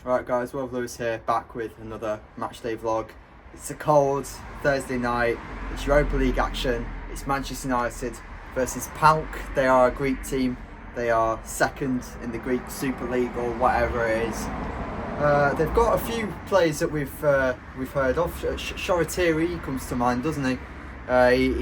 Right guys, Will Lewis here, back with another matchday vlog. It's a cold Thursday night, it's Europa League action, it's Manchester United versus PAOK. They are a Greek team, they are second in the Greek Super League or whatever it is. They've got a few players that we've heard of. Shoretiri comes to mind, doesn't he?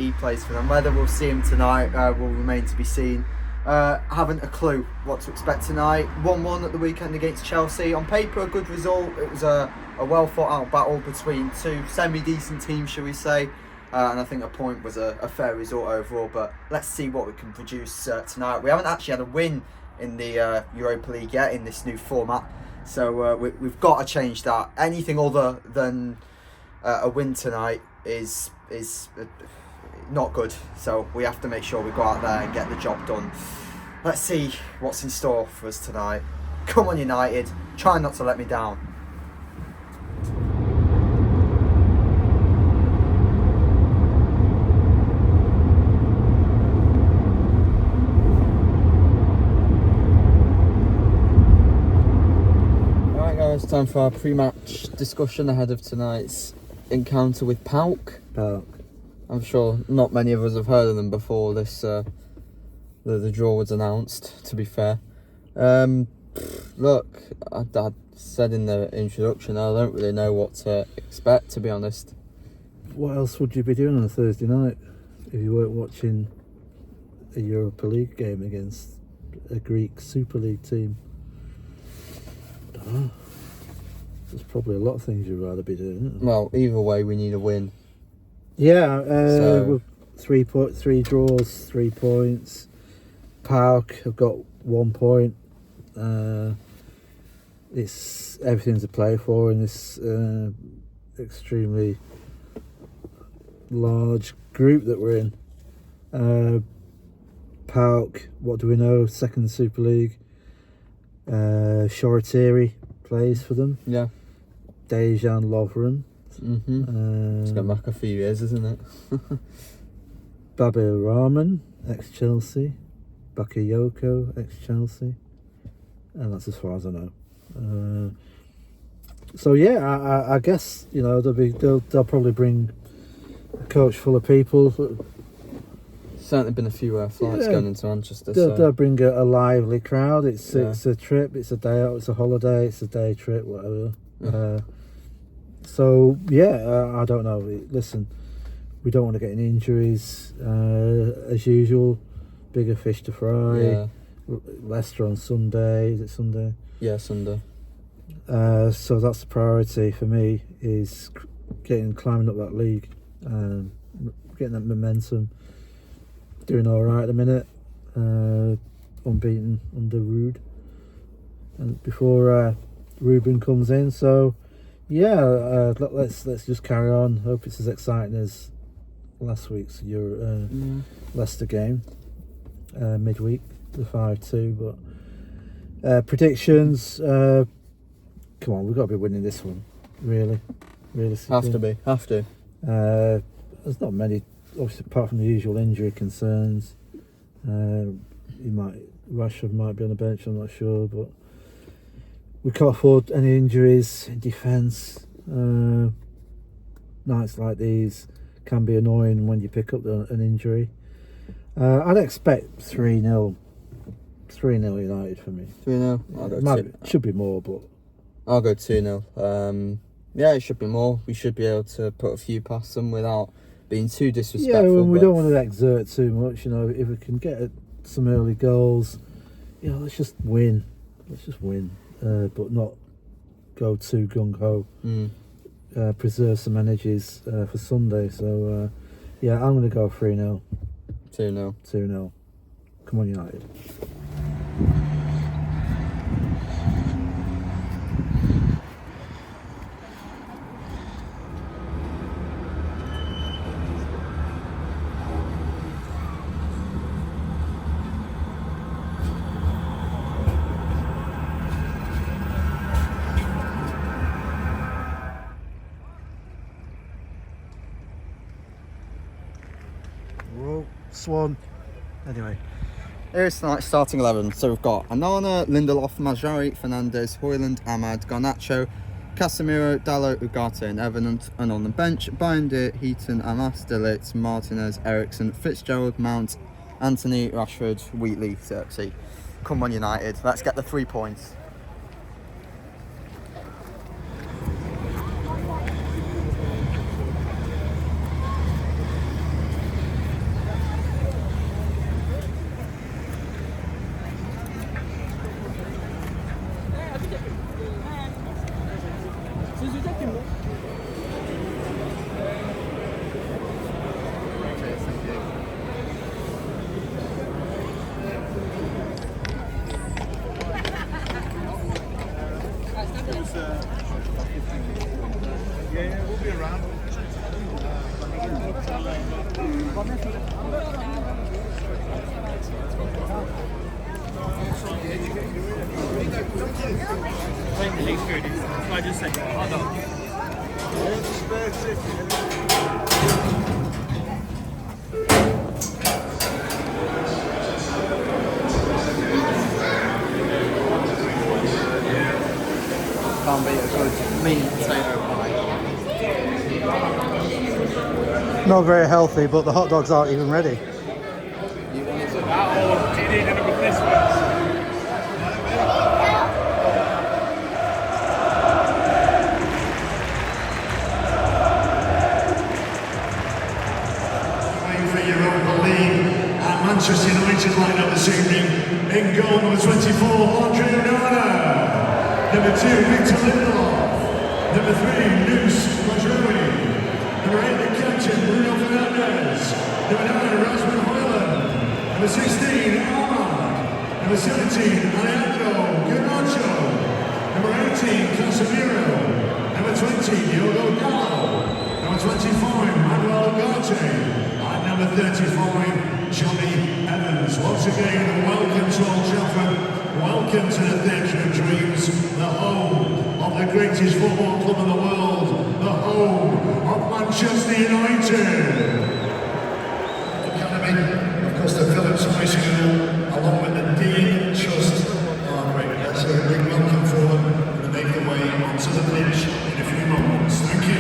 He plays for them. Whether we'll see him tonight will remain to be seen. Haven't a clue what to expect tonight. 1-1 at the weekend against Chelsea. On paper, a good result. It was a well thought out battle between two semi-decent teams, shall we say. And I think a point was a fair result overall. But let's see what we can produce tonight. We haven't actually had a win in the Europa League yet in this new format. So we've got to change that. Anything other than a win tonight is not good, so we have to make sure we go out there and get the job done. Let's see what's in store for us tonight. Come on United, try not to let me down. Alright guys, time for our pre-match discussion ahead of tonight's encounter with PAOK. I'm sure not many of us have heard of them before this the draw was announced, to be fair. Look, I said in the introduction, I don't really know what to expect, to be honest. What else would you be doing on a Thursday night if you weren't watching a Europa League game against a Greek Super League team? I don't know. There's probably a lot of things you'd rather be doing, isn't there? Well, either way, we need a win. Yeah, with 3 draws, 3 points. PAOK have got 1 point. It's everything to play for in this extremely large group that we're in. PAOK, what do we know? Second Super League. Shoretiri plays for them. Yeah. Dejan Lovren. It's gone back a few years, isn't it? Babir Rahman, ex-Chelsea. Bakayoko, ex-Chelsea. And that's as far as I know. So yeah, I guess, you know, they'll probably bring a coach full of people. Certainly been a few flights going into Manchester. They'll bring a lively crowd. It's a trip, it's a day out, it's a holiday, it's a day trip, whatever. Yeah. So yeah, I don't know. Listen, we don't want to get any injuries. As usual, bigger fish to fry. Yeah. Leicester on Sunday. Is it Sunday? Yeah, Sunday. So that's the priority for me, is climbing up that league, getting that momentum. Doing all right at the minute. Unbeaten under Rude, and before Ruben comes in. So yeah, let's just carry on. Hope it's as exciting as last week's Leicester game, midweek, the 5-2. But predictions. Come on, we've got to be winning this one. Realistically, Have to. There's not many, obviously, apart from the usual injury concerns. Rashford might be on the bench, I'm not sure, but we can't afford any injuries in defence. Nights like these can be annoying when you pick up an injury. I'd expect 3-0 United for me. 3-0? Should be more, but I'll go 2-0. Yeah, it should be more. We should be able to put a few past them without being too disrespectful. Yeah, we don't want to exert too much. You know, if we can get some early goals, you know, let's just win. But not go too gung-ho. Preserve some energies for Sunday. So, yeah, I'm going to go 3-0. 2-0. 2-0. Come on, United. Whoa, Swan. Anyway, Here's tonight's starting 11. So we've got Onana, Lindelof, Mazraoui, Fernandes, Hojlund, Amass, Garnacho, Casemiro, Dalot, Ugarte and Everton, and on the bench, Bayindir, Heaton, Amass, Ligt, Martinez, Eriksen, Fitzgerald, Mount, Antony, Rashford, Wheatley, Zirkzee. Come on United, let's get the 3 points. Yeah, we'll be around. I just said, hold on. Can't beat a good meat potato pie. Not very healthy, but the hot dogs aren't even ready. You wanted to That or do you need a replacement? For Europa League and Manchester United lineup this evening. In goal number 24, Onana. Number 2, Victor Lindelof. Number 3, Mazraoui. Number 8, the captain, Bruno Fernandes. Number 9, Rasmus Hojlund. Number 16, Amass. Number 17, Garnacho. Number 18, Casemiro. Number 20, Dalot. Number 25, Ugarte. And number 35, Jonny Evans. Once again, welcome to Old Trafford. Welcome to the Theatre of Dreams, the home of the greatest football club in the world, the home of Manchester United. Academy, of course, the Phillips Bicycle, along with the Dean Trust. Oh, great. That's a big welcome for them. Going to make their way onto the pitch in a few moments. Thank you.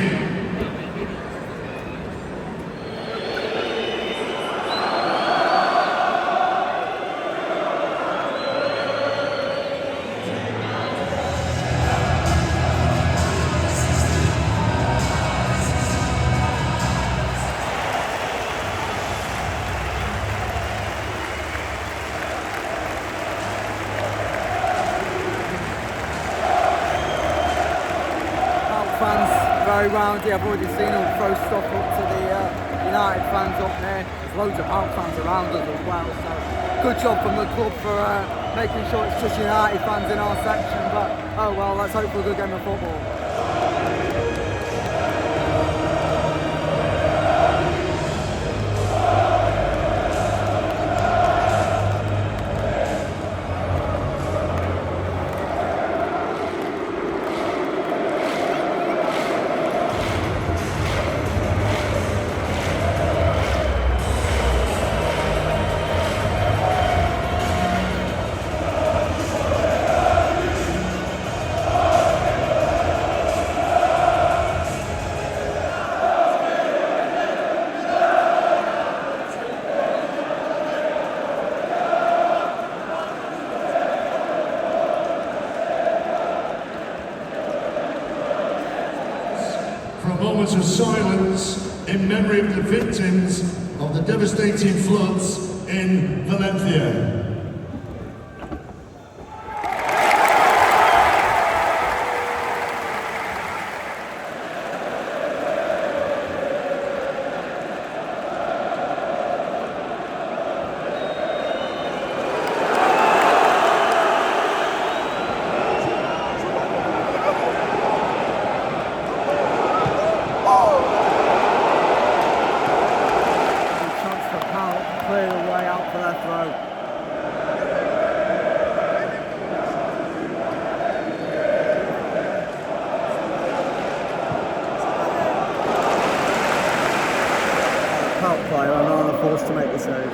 fans very roundy. I've already seen them throw stuff up to the United fans up there. There's loads of PAOK fans around us as well. So good job from the club for making sure it's just United fans in our section. But oh well, let's hope for a good game of football. Moments of silence in memory of the victims of the devastating floods in Valencia. Player, Onana forced to make the save.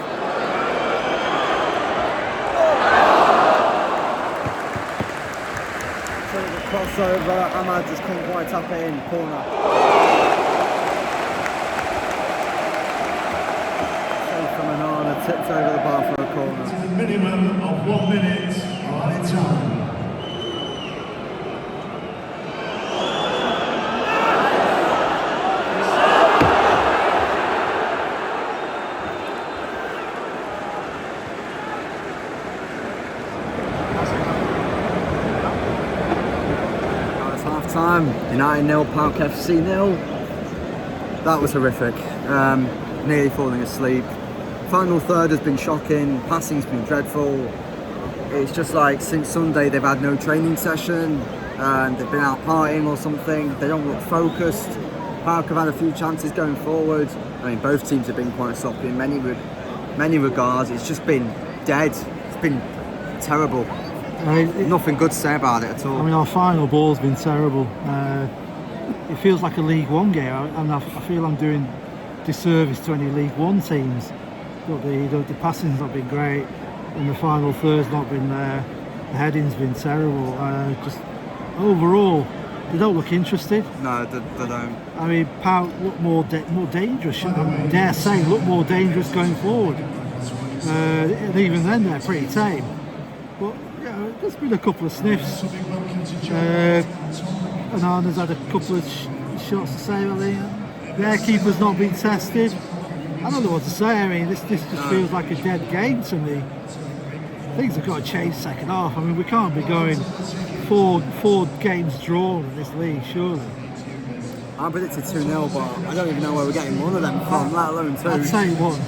the crossover. Amass just couldn't quite tap it in. Corner. Save from Onana, tipped over the bar for a corner. This is a minimum of 1 minute added time. Time. United 0, PAOK FC 0. That was horrific. Nearly falling asleep. Final third has been shocking. Passing's been dreadful. It's just like since Sunday they've had no training session. They've been out partying or something. They don't look focused. PAOK have had a few chances going forward. I mean, both teams have been quite sloppy in many regards. It's just been dead. It's been terrible. Nothing good to say about it at all. I mean, our final ball's been terrible. It feels like a League One game, and I feel I'm doing disservice to any League One teams. But the passing's not been great, and the final third's not been there. The heading's been terrible. Just overall, they don't look interested. No, they don't. I mean, PAOK look more dangerous. I dare say, look more dangerous going forward. And even then, they're pretty tame. But there's been a couple of sniffs. Onana's had a couple of shots to save. I think their keeper's not been tested. I don't know what to say. I mean, this just feels like a dead game to me. Things have got to change second half. I mean, we can't be going four games drawn in this league, surely. I predicted 2-0, but I don't even know where we're getting one of them from, let alone two. I'd say one.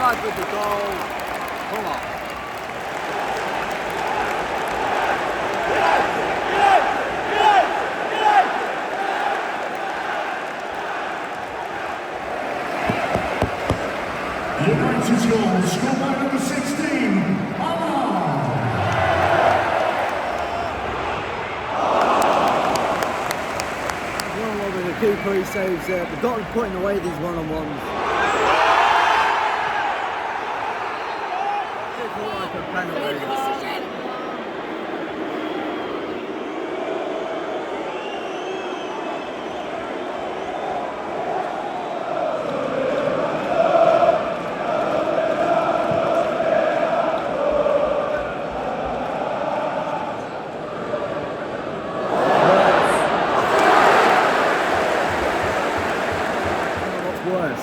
With the goal. Come on. United's goal, scored by number 16, Amass. One with the keeper, he saves it. We've got to be putting away these one-on-ones.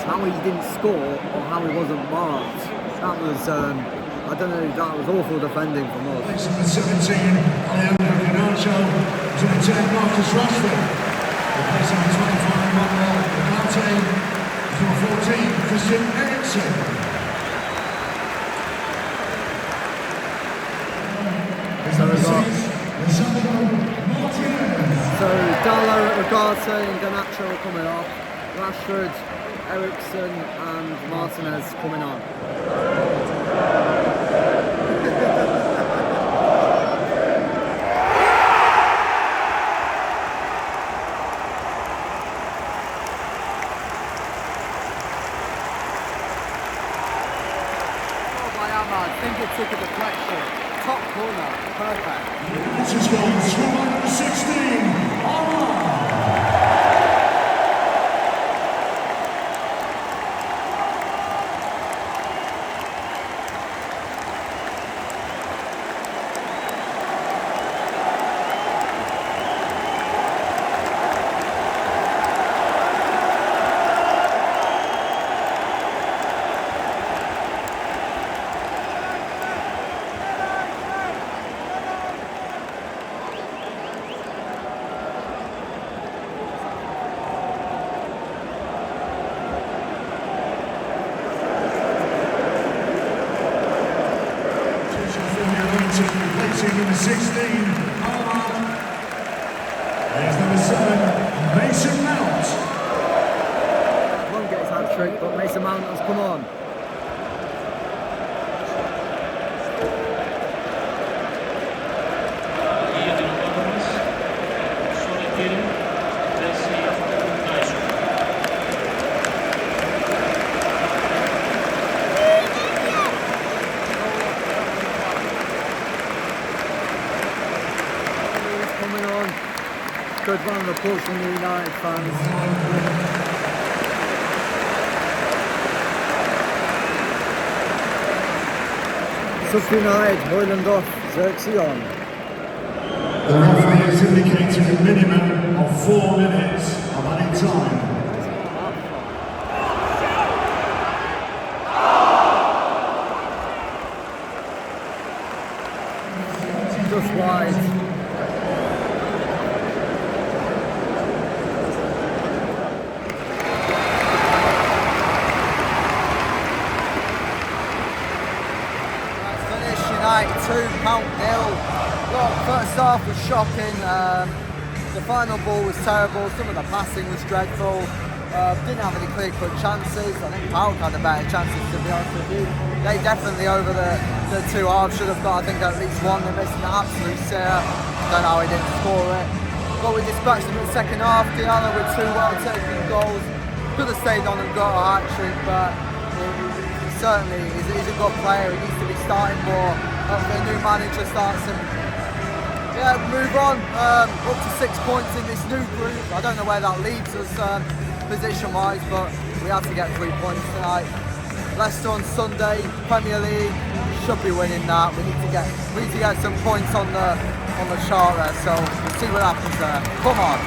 How he didn't score or how he wasn't marked. That was, I don't know, that was awful defending from us. Number 17, Garnacho, to the 10, Marcus Rashford. Replacing the 25, Ugarte, to 14, Christian Eriksen. So Dalot, Ugarte and Garnacho are coming off. Rashford, Eriksen and Martinez coming on. By Amass, fingertip of deflection. Top corner, perfect. This is going to score by number 16, Amass. 16, Amass. There's number 7, Mason Mount. Won't get his hat-trick, but Mason Mount has come on. Good round of applause from the United fans. Sub United, Hojlund off, Zirkzee on. The referee has indicated a minimum of 4 minutes of added time. Just wide. United 2, PAOK 0. Look, first half was shocking. The final ball was terrible. Some of the passing was dreadful. Didn't have any clear-cut chances. I think PAOK had the better chances, to be honest with you. They definitely, over the 2 halves, should have got, I think, at least one. They're missing an absolute sear. I don't know how he didn't score it. But we dispatched them in the second half. Diallo with 2 well-taken goals. Could have stayed on and got a hat-trick, but certainly he's a good player. He needs to be starting more. The new manager starts him. Yeah, move on. Up to 6 points in this new group. I don't know where that leaves us position-wise, but we have to get 3 points tonight. Leicester on Sunday, Premier League, should be winning that. We need to get some points on the chart there. So we'll see what happens there. Come on.